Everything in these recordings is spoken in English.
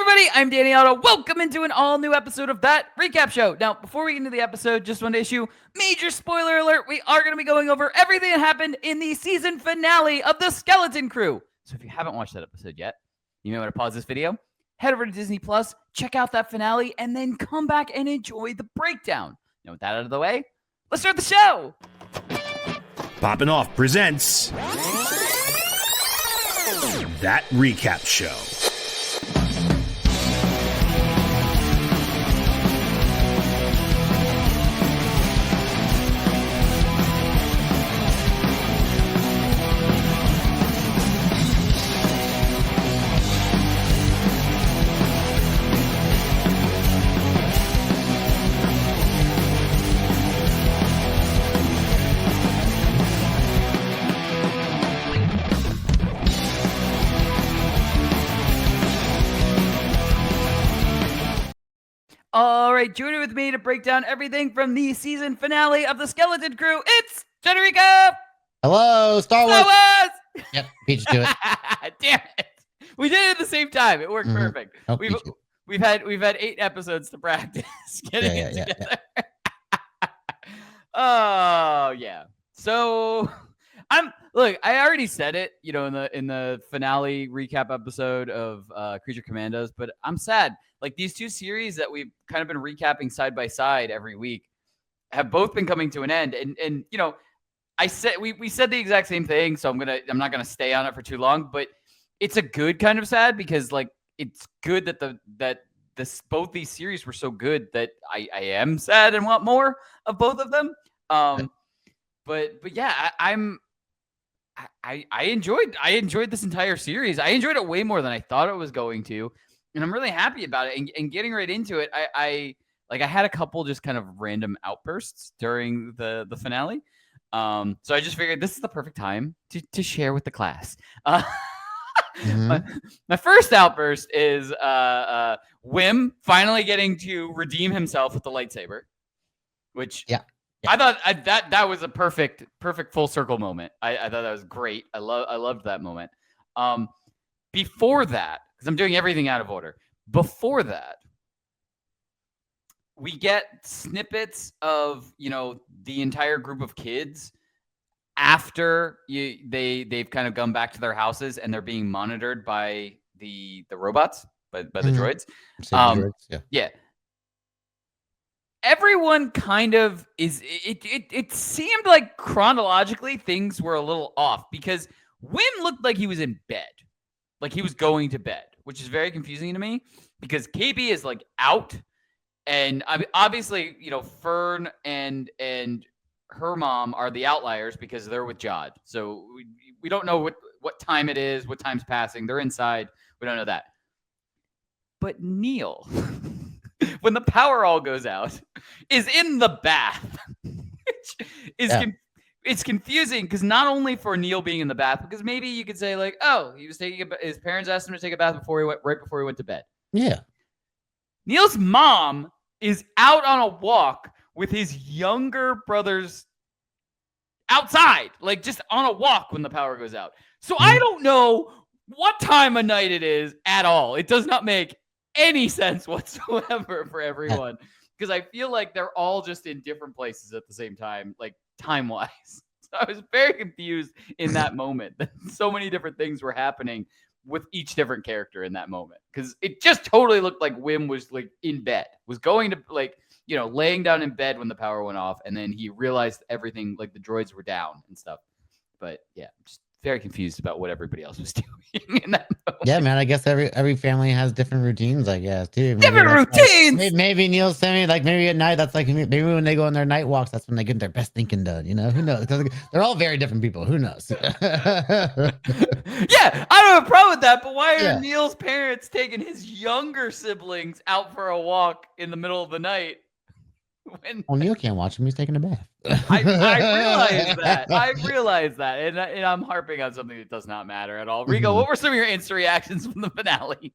everybody, I'm Danny Otto. Welcome into an all-new episode of That Recap Show. Now, before we get into the episode, just want to issue major spoiler alert. We are going to be going over everything that happened in the season finale of The Skeleton Crew. So if you haven't watched that episode yet, you may want to pause this video, head over to Disneyplus, check out that finale, and then come back and enjoy the breakdown. Now, with that out of the way, let's start the show. Poppin' Off presents That Recap Show. All right, joining with me to break down everything from the season finale of The Skeleton Crew, it's Jon Jon Rico. Hello, Star Wars. Yep, beat you to it. Damn it, we did it at the same time. It worked perfect. Oh, We've had 8 episodes to practice getting it together. Oh yeah. So I already said it, in the finale recap episode of Creature Commandos, but I'm sad. Like, these two series that we've kind of been recapping side by side every week have both been coming to an end. And I said we said the exact same thing, so I'm not gonna stay on it for too long, but it's a good kind of sad because, like, it's good that both these series were so good that I am sad and want more of both of them. But yeah, I enjoyed this entire series. I enjoyed it way more than I thought it was going to, and I'm really happy about it. And getting right into it, I had a couple just kind of random outbursts during the finale. So I just figured this is the perfect time to share with the class. My first outburst is Wim finally getting to redeem himself with the lightsaber, which I thought that was a perfect full circle moment. I thought that was great. I loved that moment. Before that, because I'm doing everything out of order. Before that, we get snippets of the entire group of kids after they've kind of gone back to their houses and they're being monitored by the robots, by the droids. Yeah. Everyone kind of is. It seemed like chronologically things were a little off because Wim looked like he was in bed, like he was going to bed, which is very confusing to me because KB is like out, and obviously Fern and her mom are the outliers because they're with Jod. So we don't know what time it is, what time's passing. They're inside. We don't know that. But Neil, when the power all goes out, is in the bath, which is it's confusing because not only for Neil being in the bath, because maybe you could say like, oh, he was his parents asked him to take a bath before he went to bed. Yeah. Neil's mom is out on a walk with his younger brothers outside, like just on a walk when the power goes out. So I don't know what time of night it is at all. It does not make any sense whatsoever for everyone because I feel like they're all just in different places at the same time, like time-wise. So I was very confused in that moment that so many different things were happening with each different character in that moment because it just totally looked like Wim was like in bed, was going to like laying down in bed when the power went off, and then he realized everything, like the droids were down and stuff. But yeah, just very confused about what everybody else was doing in that moment. Yeah, man. I guess every family has different routines, I guess, too. Different routines! Like, maybe Neil's saying, like, maybe at night, that's like, maybe when they go on their night walks, that's when they get their best thinking done, Who knows? They're all very different people. Who knows? Yeah, I don't have a problem with that, but why are Neil's parents taking his younger siblings out for a walk in the middle of the night? Well, Neil can't watch him. He's taking a bath. I realize that. And I'm harping on something that does not matter at all. Rico, what were some of your instant reactions from the finale?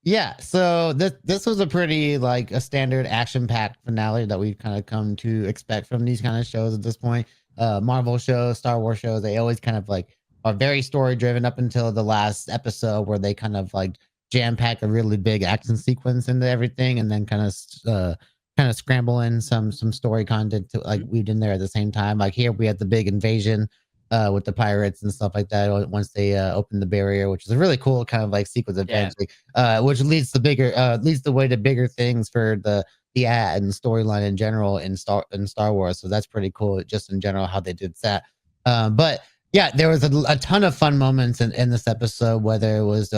Yeah, so this was a pretty like a standard action-packed finale that we've kind of come to expect from these kind of shows at this point. Marvel shows, Star Wars shows, they always kind of like are very story driven up until the last episode where they kind of like jam pack a really big action sequence into everything, and then kind of scramble in some story content to like Mhm. weaved in there at the same time. Like here we had the big invasion with the pirates and stuff like that once they opened the barrier, which is a really cool kind of like sequence of Yeah. events, like, which leads the way to bigger things for the ad and storyline in general in Star Wars. So that's pretty cool, just in general how they did that. But yeah, there was a ton of fun moments in this episode, whether it was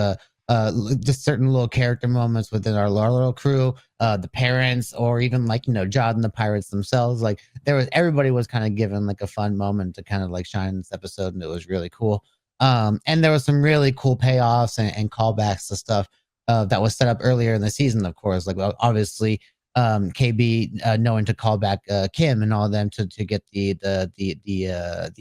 just certain little character moments within our little crew, the parents, or even like Jod and the pirates themselves. Like everybody was kind of given like a fun moment to kind of like shine in this episode, and it was really cool. And there was some really cool payoffs and callbacks to stuff that was set up earlier in the season. Of course, like obviously KB knowing to call back Kim and all of them to get the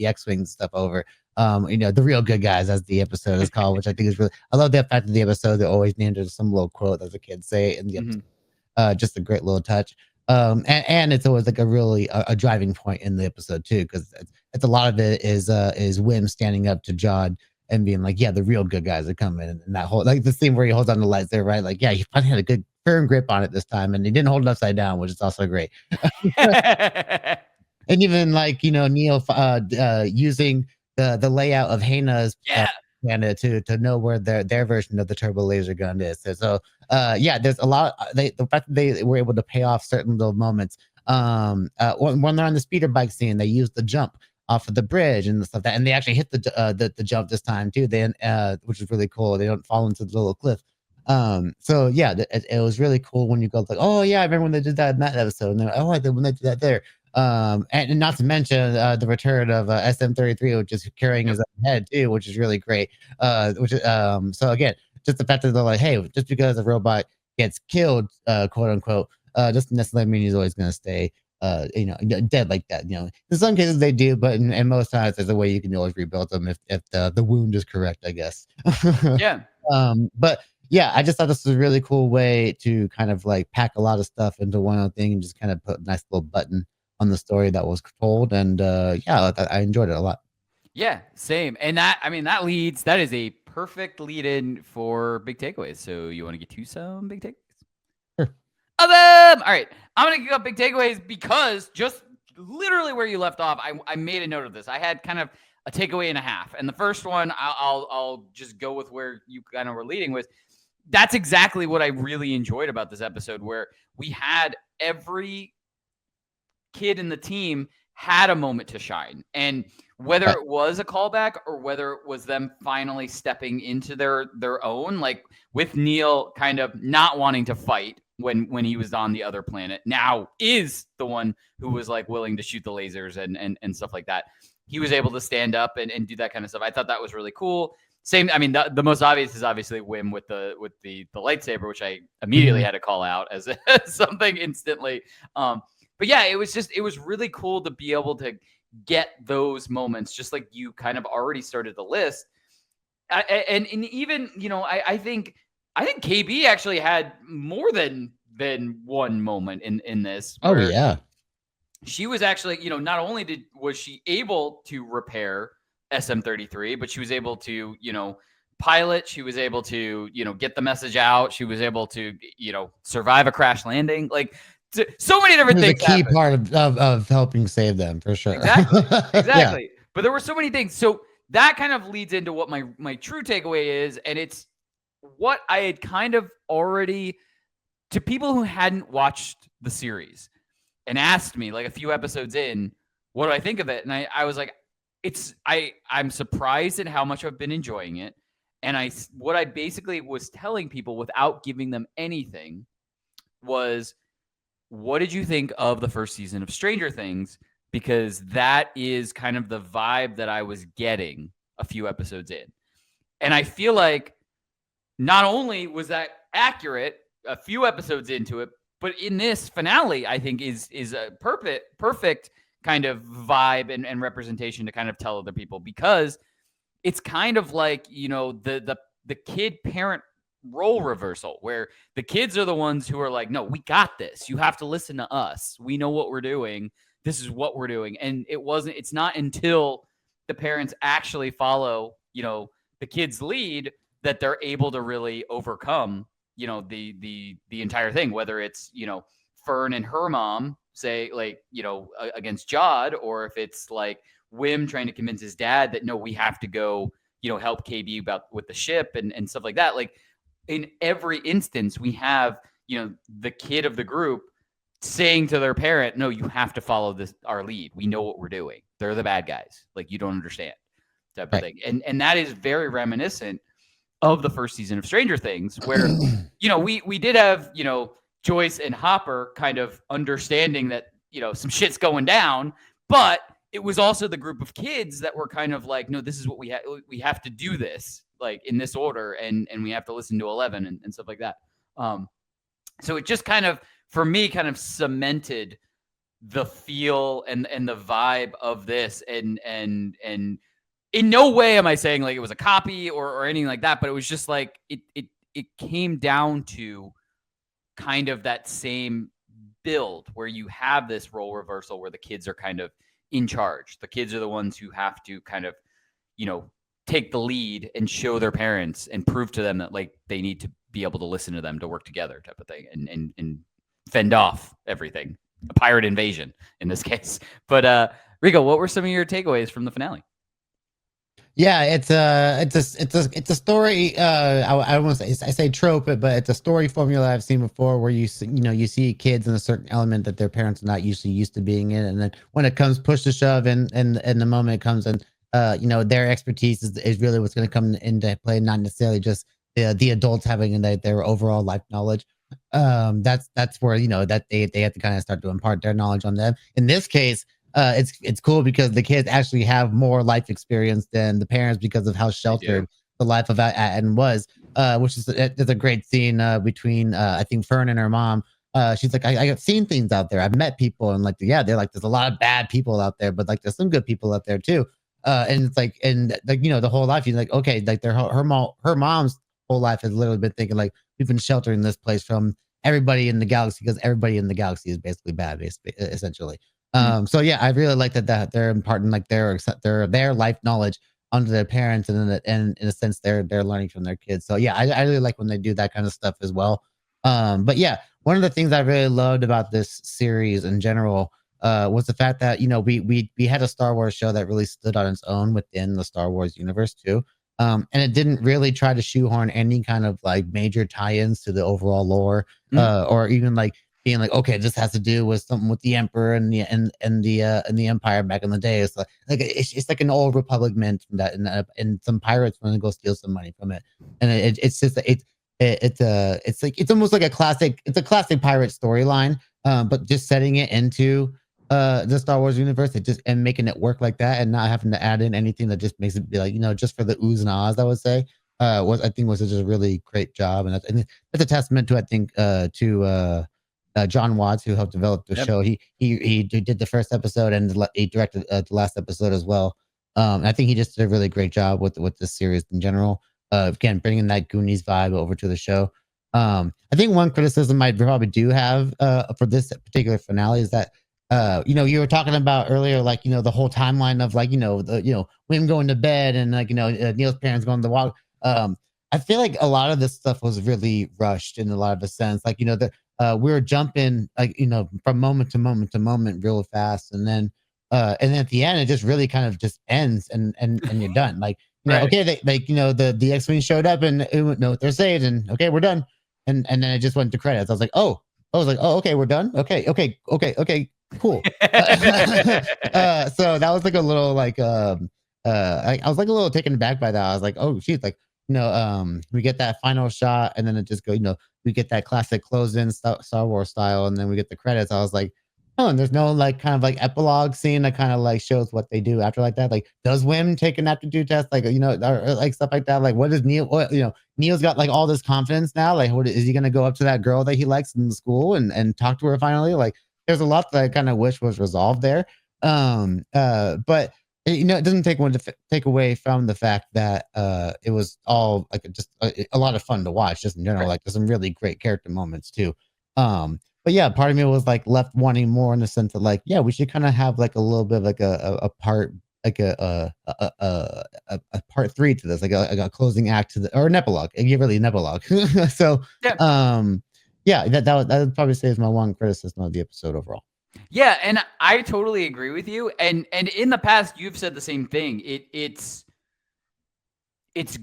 X-Wing stuff over. The real good guys, as the episode is called, which I think is really. I love the fact that the episode they always named it some little quote as the kids say in the episode. Mhm. Just a great little touch. And it's always like a really a driving point in the episode too, because it's a lot of it is Wim standing up to Jod and being like, yeah, the real good guys are coming, and that whole like the scene where he holds on the lights there, right? Like, yeah, he finally had a good firm grip on it this time, and he didn't hold it upside down, which is also great. And even like Neil using the layout of Hana's Yeah. planet to know where their version of the turbo laser gun is. So yeah, there's a lot. The fact that they were able to pay off certain little moments. When they're on the speeder bike scene, they use the jump off of the bridge and stuff that, and they actually hit the jump this time too. Then which is really cool. They don't fall into the little cliff. So yeah, it was really cool when you go like, oh yeah, I remember when they did that in that episode, and they're like, oh, I did when they did that there. And not to mention the return of SM33, which is carrying Yep. his own head too, which is really great. Which is so again, just the fact that they're like, hey, just because a robot gets killed, quote unquote, doesn't necessarily mean he's always going to stay, dead like that. In some cases they do, but in most times there's a way you can always rebuild them if the wound is correct, I guess. Yeah. But yeah, I just thought this was a really cool way to kind of like pack a lot of stuff into one other thing and just kind of put a nice little button on the story that was told. And yeah, I enjoyed it a lot. Yeah, same. And that is a perfect lead in for big takeaways. So you want to get to some big takeaways? Sure. Of them. All right. I'm going to give up big takeaways because just literally where you left off, I made a note of this. I had kind of a takeaway and a half. And the first one, I'll just go with where you kind of were leading with. That's exactly what I really enjoyed about this episode, where we had every kid in the team had a moment to shine. And whether it was a callback or whether it was them finally stepping into their own, like with Neil kind of not wanting to fight when he was on the other planet, now is the one who was like willing to shoot the lasers and stuff like that. He was able to stand up and do that kind of stuff. I thought that was really cool. Same, I mean, the most obvious is obviously Wim with the lightsaber, which I immediately had to call out as something instantly. But yeah, it was really cool to be able to get those moments, just like you kind of already started the list. And even, I think KB actually had more than one moment in this. Oh yeah. She was actually, not only was she able to repair SM33, but she was able to, pilot. She was able to, get the message out. She was able to, survive a crash landing. Like so many different It was things. a key part of helping save them for sure. Exactly. Yeah. But there were so many things. So that kind of leads into what my true takeaway is, and it's what I had kind of already, to people who hadn't watched the series and asked me like a few episodes in, what do I think of it? And I was like, I'm surprised at how much I've been enjoying it. And what I basically was telling people without giving them anything was, what did you think of the first season of Stranger Things? Because that is kind of the vibe that I was getting a few episodes in. And I feel like not only was that accurate a few episodes into it, but in this finale, I think is a perfect kind of vibe and representation to kind of tell other people, because it's kind of like, the kid parent role reversal, where the kids are the ones who are like, no, we got this. You have to listen to us. We know what we're doing. This is what we're doing. And it's not until the parents actually follow, the kid's lead, that they're able to really overcome, the entire thing, whether it's, Fern and her mom say, like, against Jod, or if it's like Wim trying to convince his dad that no, we have to go, help KB with the ship and stuff like that. Like, in every instance, we have, the kid of the group saying to their parent, no, you have to follow our lead. We know what we're doing. They're the bad guys. Like, you don't understand, type of thing. And that is very reminiscent of the first season of Stranger Things, where, we did have, Joyce and Hopper kind of understanding that, some shit's going down, but it was also the group of kids that were kind of like, no, this is what we have to do this, like, in this order, and we have to listen to 11 and stuff like that. So it just kind of, for me, kind of cemented the feel and the vibe of this, and in no way am I saying like it was a copy or anything like that, but it was just like it came down to kind of that same build where you have this role reversal where the kids are kind of in charge. The kids are the ones who have to kind of, take the lead and show their parents and prove to them that, like, they need to be able to listen to them to work together, type of thing, and fend off everything, a pirate invasion in this case. But Rico, what were some of your takeaways from the finale? Yeah, it's a story. I won't say, I say trope, but it's a story formula I've seen before, where you see kids in a certain element that their parents are not usually used to being in, and then when it comes push to shove, and the moment it comes in, their expertise is really what's going to come into play, not necessarily just the adults having their overall life knowledge. That's where that they have to kind of start to impart their knowledge on them. In this case, it's cool because the kids actually have more life experience than the parents because of how sheltered the life of Atten was, which is a great scene between I think Fern and her mom. She's like, I have seen things out there. I've met people, and like, yeah, they're like, there's a lot of bad people out there, but like, there's some good people out there too. And it's like, and like, the whole life, you're like, okay, like her mom's whole life has literally been thinking like, we've been sheltering this place from everybody in the galaxy because everybody in the galaxy is basically bad, essentially. So yeah, I really like that they're imparting like their life knowledge onto their parents, and in a sense they're learning from their kids. So yeah, I really like when they do that kind of stuff as well. But yeah, one of the things I really loved about this series in general was the fact that we had a Star Wars show that really stood on its own within the Star Wars universe too. And it didn't really try to shoehorn any kind of like major tie-ins to the overall lore, or even like being like, okay, this has to do with something with the Emperor and the Empire back in the day. It's like it's like an old Republic mint from that, and some pirates want to go steal some money from it, and it's just it's almost like a classic pirate storyline, but just setting it into the Star Wars universe, and making it work like that, and not having to add in anything that just makes it be like, just for the oohs and ahs, I would say, I think was just a really great job. And that's a testament to, I think, to John Watts, who helped develop the show. He did the first episode, and he directed the last episode as well. And I think he just did a really great job with this series in general. Again, bringing that Goonies vibe over to the show. I think one criticism I probably do have for this particular finale is that you were talking about earlier, like, the whole timeline of like, Wim going to bed, and like, Neil's parents going to walk. I feel like a lot of this stuff was really rushed in a lot of a sense. Like, we were jumping like, from moment to moment to moment real fast. And then at the end, it just really kind of just ends, and you're done. Like, Right. Okay, the X-Wing showed up, and they're saved, and okay, we're done. And then it just went to credits. I was like, oh, okay, we're done. Okay, cool. So that was like a little like I was like a little taken aback by that. I was like, oh she's like, we get that final shot, and then it just go, we get that classic close in Star Wars style, and then we get the credits. I was like, oh, and there's no like kind of like epilogue scene that kind of like shows what they do after like that. Like, does Wim take an aptitude test? Like, or like stuff like that. Like, what is Neil? Neil's got like all this confidence now. Like, what is he gonna go up to that girl that he likes in the school and talk to her finally? Like, there's a lot that I kind of wish was resolved there. But it doesn't take away from the fact that it was all like just a lot of fun to watch, just in general. Like, there's some really great character moments too. But yeah, part of me was like left wanting more, in the sense that like, yeah, we should kind of have like a little bit of like a part like a part 3 to this, like a closing act to the or an epilogue. And you really an epilogue. So Yeah. yeah, that would probably say is my one criticism of the episode overall. Yeah, and I totally agree with you. And in the past, you've said the same thing. It's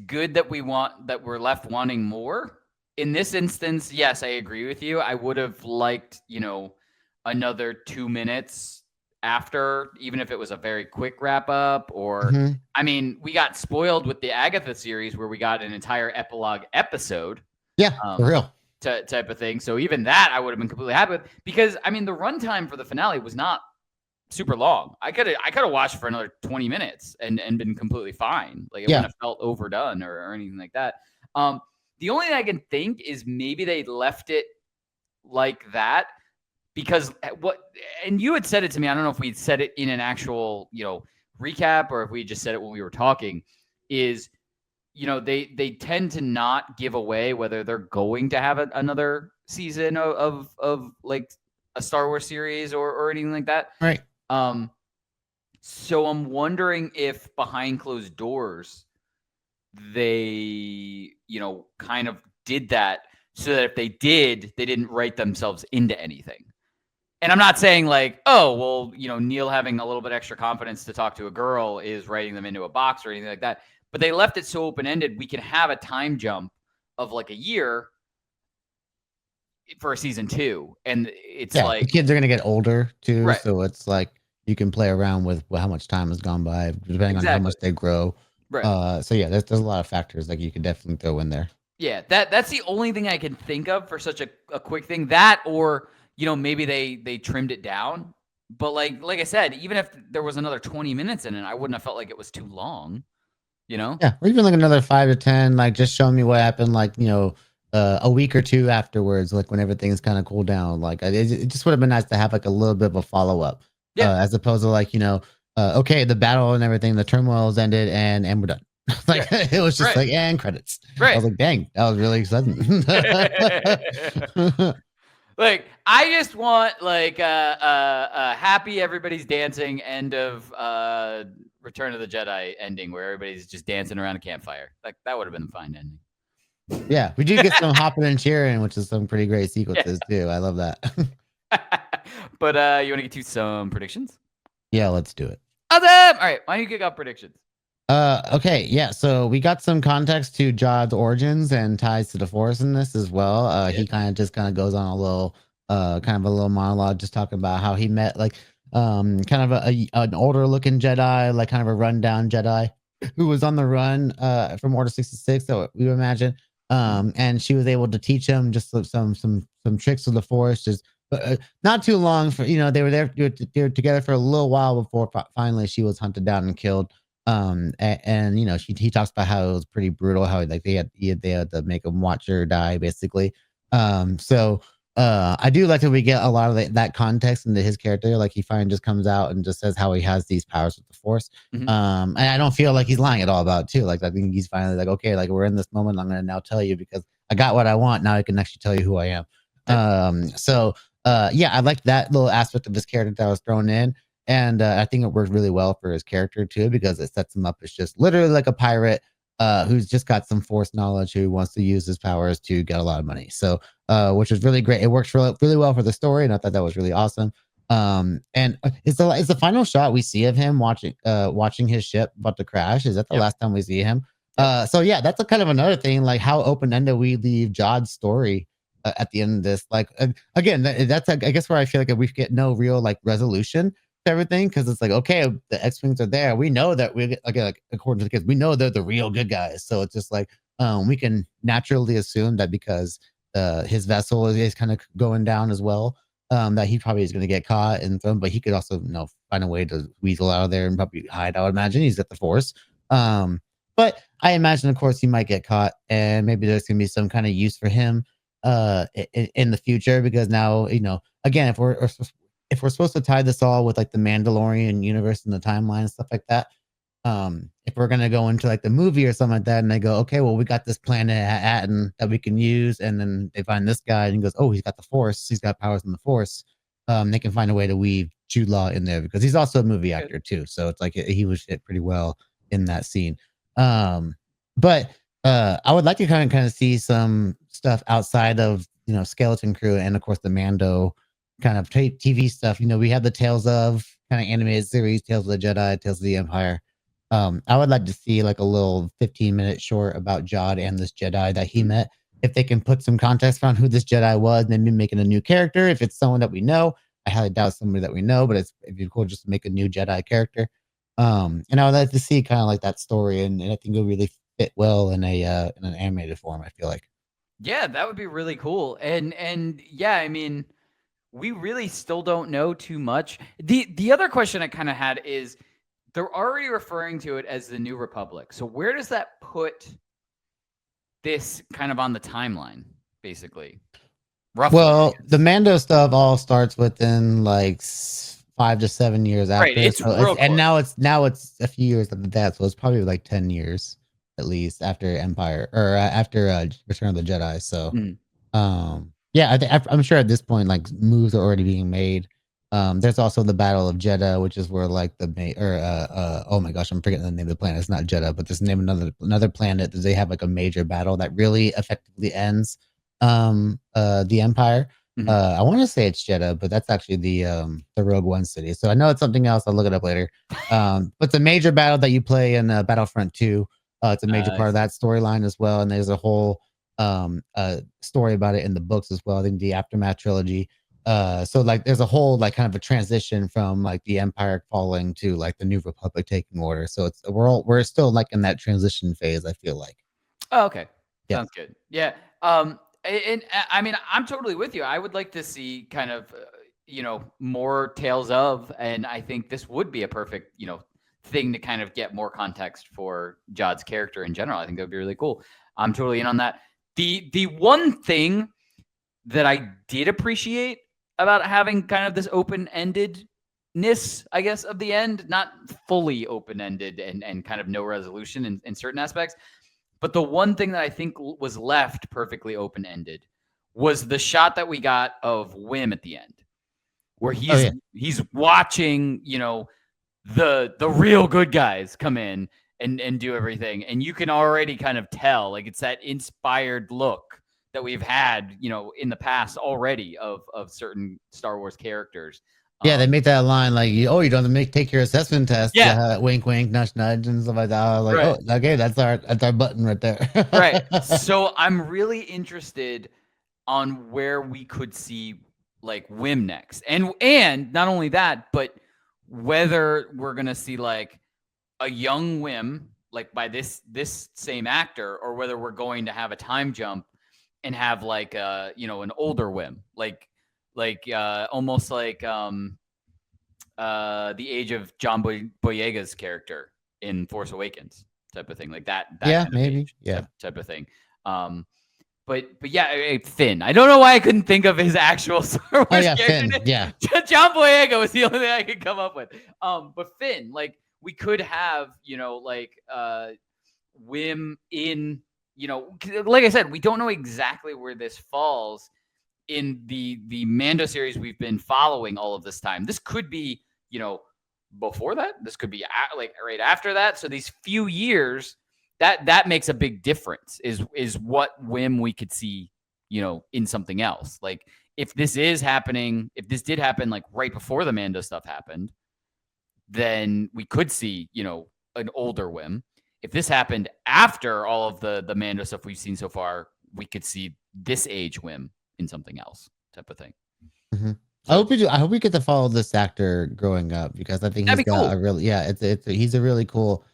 good that we're left wanting more. In this instance, yes, I agree with you. I would have liked, another 2 minutes after, even if it was a very quick wrap up. Or, I mean, we got spoiled with the Agatha series where we got an entire epilogue episode. Yeah, for real. Type of thing. So even that I would have been completely happy with, because I mean the runtime for the finale was not super long. I could have watched for another 20 minutes and been completely fine. Like it wouldn't have felt overdone or anything like that. The only thing I can think is maybe they left it like that because and you had said it to me. I don't know if we said it in an actual, recap or if we just said it when we were talking, is they tend to not give away whether they're going to have another season of like a Star Wars series or anything like that. Right. So I'm wondering if behind closed doors, they, kind of did that so that if they did, they didn't write themselves into anything. And I'm not saying like, oh, well, Neil having a little bit extra confidence to talk to a girl is writing them into a box or anything like that. But they left it so open-ended, we can have a time jump of like a year for a season 2. And it's like... the kids are going to get older too. Right. So it's like you can play around with how much time has gone by, depending on how much they grow. Right. So yeah, there's a lot of factors like you could definitely throw in there. Yeah, that's the only thing I can think of for such a quick thing. That or, maybe they trimmed it down. But like I said, even if there was another 20 minutes in it, I wouldn't have felt like it was too long. Yeah, or even like another 5 to 10, like just show me what happened, like, a week or two afterwards, like when everything's kind of cooled down. Like it just would have been nice to have like a little bit of a follow-up. As opposed to like, okay, the battle and everything, the turmoil's ended and we're done. Like it was just like, and credits. I was like, dang, that was really sudden. Like I just want like a happy everybody's dancing end of Return of the Jedi ending where everybody's just dancing around a campfire. Like that would have been a fine ending. Yeah, we do get some hopping and cheering, which is some pretty great sequences too. I love that. But you want to get to some predictions? Yeah, let's do it. Awesome. All right, why don't you kick off predictions? Okay, yeah. So we got some context to Jod's origins and ties to the Force in this as well. He kind of goes on a little monologue, just talking about how he met like kind of an older looking Jedi, like kind of a rundown Jedi who was on the run from Order 66, so we would imagine. And she was able to teach him just some tricks of the Force, just not too long for they were there together for a little while before finally she was hunted down and killed. And he talks about how it was pretty brutal, how like they had to make him watch her die basically. So I do like that we get a lot of that context into his character. Like he finally just comes out and just says how he has these powers with the Force. And I don't feel like he's lying at all about it too. Like I think he's finally like, okay, like we're in this moment. I'm going to now tell you because I got what I want. Now I can actually tell you who I am. So I like that little aspect of his character that was thrown in. And I think it worked really well for his character too, because it sets him up as just literally like a pirate who's just got some Force knowledge, who wants to use his powers to get a lot of money. So, which was really great. It works really well for the story, and I thought that was really awesome. And it's the final shot we see of him watching his ship about to crash. Is that the last time we see him? So yeah, that's a kind of another thing, like how open ended we leave Jod's story at the end of this. Like again, that's I guess where I feel like we get no real like resolution to everything, because it's like, okay, the X-Wings are there. We know that we like according to the kids, we know they're the real good guys. So it's just like we can naturally assume that because his vessel is kind of going down as well, that he probably is going to get caught and thrown, but he could also find a way to weasel out of there and probably hide. I would imagine he's got the Force. But I imagine, of course, he might get caught, and maybe there's going to be some kind of use for him in the future, because now again, if we're supposed to tie this all with like the Mandalorian universe and the timeline and stuff like that, if we're gonna go into like the movie or something like that, and they go, okay, well, we got this planet at Aten that we can use, and then they find this guy and he goes, oh, he's got the Force, he's got powers in the Force. they can find a way to weave Jude Law in there because he's also a movie actor too. So it's like he was fit pretty well in that scene. But I would like to kind of see some stuff outside of Skeleton Crew and of course the Mando kind of TV stuff. We had the Tales of kind of animated series, Tales of the Jedi, Tales of the Empire. I would like to see like a little 15-minute short about Jod and this Jedi that he met. If they can put some context around who this Jedi was, maybe making a new character. If it's someone that we know, I highly doubt somebody that we know, but it'd be cool just to make a new Jedi character. And I would like to see kind of like that story, and I think it'll really fit well in an animated form. I feel like. Yeah, that would be really cool. And yeah, I mean, we really still don't know too much. The other question I kind of had is they're already referring to it as the New Republic. So where does that put this kind of on the timeline, basically? Roughly, well, the Mando stuff all starts within like 5 to 7 years after. Right, it's real and now it's a few years after that, so it's probably like 10 years at least after Empire or after Return of the Jedi. So, yeah, I'm sure at this point like moves are already being made. There's also the Battle of Jeddah, which is where like oh my gosh, I'm forgetting the name of the planet. It's not Jeddah, but there's name another planet that they have like a major battle that really effectively ends the Empire. I want to say it's Jeddah, but that's actually the Rogue One city. So I know it's something else. I'll look it up later. But the major battle that you play in Battlefront 2, it's a major part of that storyline as well. And there's a whole story about it in the books as well. I think the Aftermath trilogy. So like there's a whole like kind of a transition from like the Empire falling to like the New Republic taking order. So we're still like in that transition phase, I feel like. Oh, okay. Yeah. Sounds good. Yeah. And I mean, I'm totally with you. I would like to see kind of, more Tales of, and I think this would be a perfect, thing to kind of get more context for Jod's character in general. I think that would be really cool. I'm totally in on that. The one thing that I did appreciate about having kind of this open-endedness, I guess, of the end, not fully open-ended and kind of no resolution in certain aspects, but the one thing that I think was left perfectly open-ended was the shot that we got of Wim at the end, where he's watching, the real good guys come in and do everything. And you can already kind of tell, like, it's that inspired look that we've had, in the past already of certain Star Wars characters. Yeah, they make that line like, you don't have to take your assessment test. Yeah. Wink, wink, nudge, nudge, and stuff like that. I was like, oh, okay, that's our button right there. Right. So I'm really interested on where we could see like Wim next. And not only that, but whether we're going to see like a young Wim, like by this same actor, or whether we're going to have a time jump and have like an older Wim, like almost like the age of John Boyega's character in Force Awakens type of thing, like that yeah, kind of maybe, yeah, type of thing. But yeah, Finn. I don't know why I couldn't think of his actual Star Wars character. Finn, yeah. John Boyega was the only thing I could come up with. But Finn, like we could have, Wim in, like I said, we don't know exactly where this falls in the Mando series we've been following all of this time. This could be, before that. This could be like right after that. So these few years, that makes a big difference. Is what Wim we could see, in something else. Like if this is happening, if this did happen like right before the Mando stuff happened, then we could see, an older Wim. If this happened after all of the Mando stuff we've seen so far, we could see this age Wim in something else type of thing. Mm-hmm. So, I hope we get to follow this actor growing up, because I think he's got a really, he's a really cool,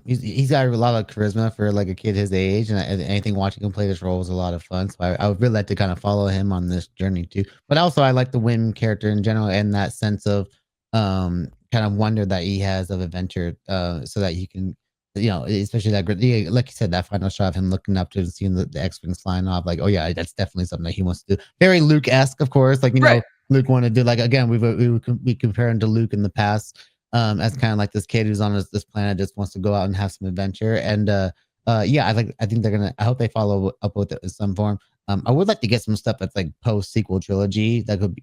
he's got a lot of charisma for like a kid his age, and anything watching him play this role was a lot of fun. So I would really like to kind of follow him on this journey too. But also I like the Wim character in general, and that sense of kind of wonder that he has of adventure, so that he can, especially that, like you said, that final shot of him looking up to and seeing the X-Wings flying off, like, oh yeah, that's definitely something that he wants to do. Very Luke-esque, of course, like, know, Luke wanted to do, like, again, we compare him to Luke in the past, as kind of like this kid who's on this planet, just wants to go out and have some adventure. And yeah, I think they're gonna. I hope they follow up with it in some form. I would like to get some stuff that's like post sequel trilogy that could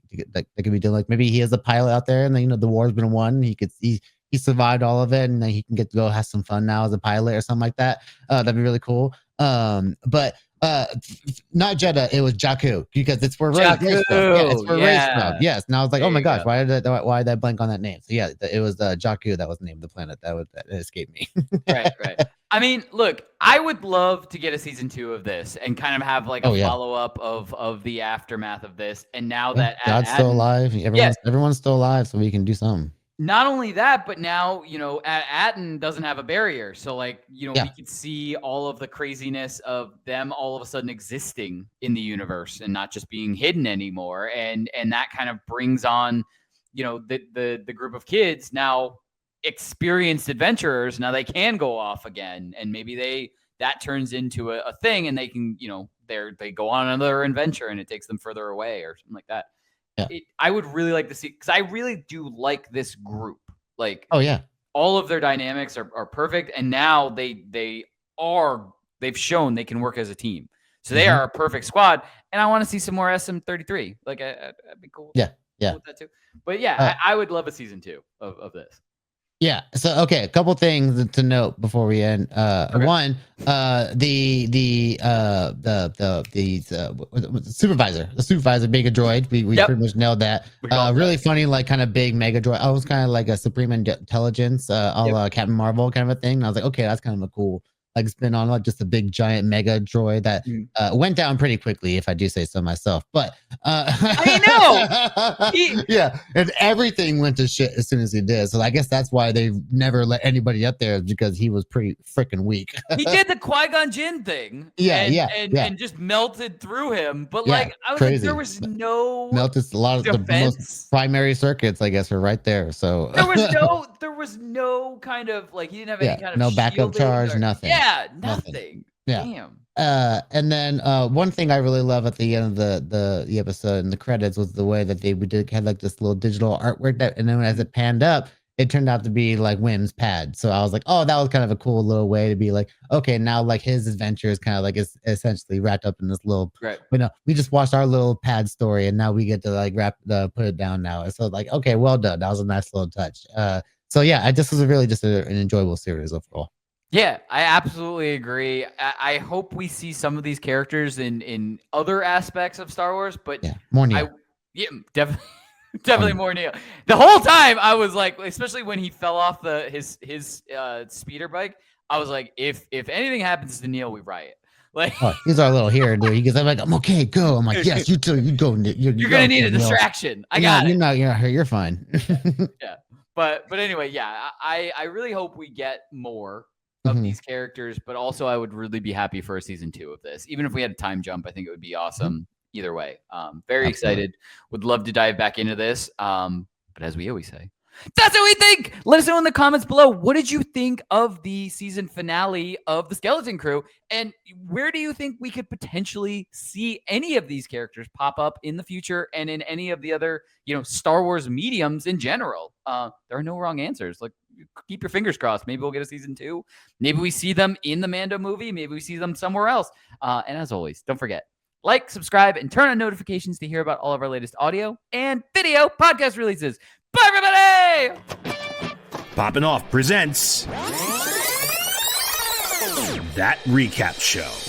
be doing, like maybe he has a pilot out there and then, the war's been won. He survived all of it and then he can get to go have some fun now as a pilot or something like that. That'd be really cool. But not Jeddah, it was Jakku because it's for Ray. Yeah, it's for Ray's club. Yes. And I was like, oh my gosh, why did I blank on that name? So yeah, it was Jakku that was named the planet that escaped me. Right. I mean, look, I would love to get a season 2 of this and kind of have like a follow up of the aftermath of this. And now that God's still alive, everyone's still alive, so we can do something. Not only that, but now, Atten doesn't have a barrier. So like, we could see all of the craziness of them all of a sudden existing in the universe and not just being hidden anymore. And that kind of brings on, the group of kids now experienced adventurers. Now they can go off again. And maybe that turns into a thing and they can, they go on another adventure and it takes them further away or something like that. Yeah. I would really like to see, because I really do like this group. Like, all of their dynamics are perfect, and now they've shown they can work as a team. So they are a perfect squad, and I want to see some more SM33. Like, I'd be cool. Yeah, with that too. But yeah, I would love a season 2 of this. Yeah. So okay, a couple things to note before we end. One, the supervisor Mega Droid. We pretty much nailed that. Really funny, like kind of big Mega Droid. I was kind of like a Supreme Intelligence, Captain Marvel kind of a thing. And I was like, okay, that's kind of a cool like spin on like just a big giant Mega Droid that went down pretty quickly, if I do say so myself. But I know. Yeah, and everything went to shit as soon as he did. So I guess that's why they never let anybody up there, because he was pretty freaking weak. He did the Qui-Gon Jinn thing. And just melted through him. But like, I was like, there was no melted a lot of the most primary circuits, I guess, are right there. So there was no kind of like, he didn't have any kind of no backup charge, nothing. Yeah, nothing. Yeah. Damn. And then one thing I really love at the end of the episode and the credits was the way that they had like this little digital artwork and then as it panned up, it turned out to be like Wim's pad. So I was like, oh, that was kind of a cool little way to be like, okay, now like his adventure is kind of like is essentially wrapped up in this little, we just watched our little pad story and now we get to like put it down now. And so like, okay, well done. That was a nice little touch. So yeah, this was really just an enjoyable series overall. Yeah, I absolutely agree. I hope we see some of these characters in other aspects of Star Wars, but more Neo. Definitely more Neo. The whole time I was like, especially when he fell off his speeder bike, I was like, if anything happens to Neo, we riot. Like, he's our little hero, dude. He goes, I'm like, I'm okay, go. I'm like, yes, you too. You go. You're gonna need a distraction. I got it. You're fine. Yeah, but anyway, I really hope we get more of these characters, but also I would really be happy for a season 2 of this. Even if we had a time jump, I think it would be awesome either way. Very excited. Would love to dive back into this. But as we always say, that's what we think. Let us know in the comments below. What did you think of the season finale of the Skeleton Crew? And where do you think we could potentially see any of these characters pop up in the future and in any of the other, Star Wars mediums in general? There are no wrong answers. Like, keep your fingers crossed. Maybe we'll get a season 2. Maybe we see them in the Mando movie. Maybe we see them somewhere else. And as always, don't forget, like, subscribe, and turn on notifications to hear about all of our latest audio and video podcast releases. Bye, everybody! Poppin' Off presents That Recap Show.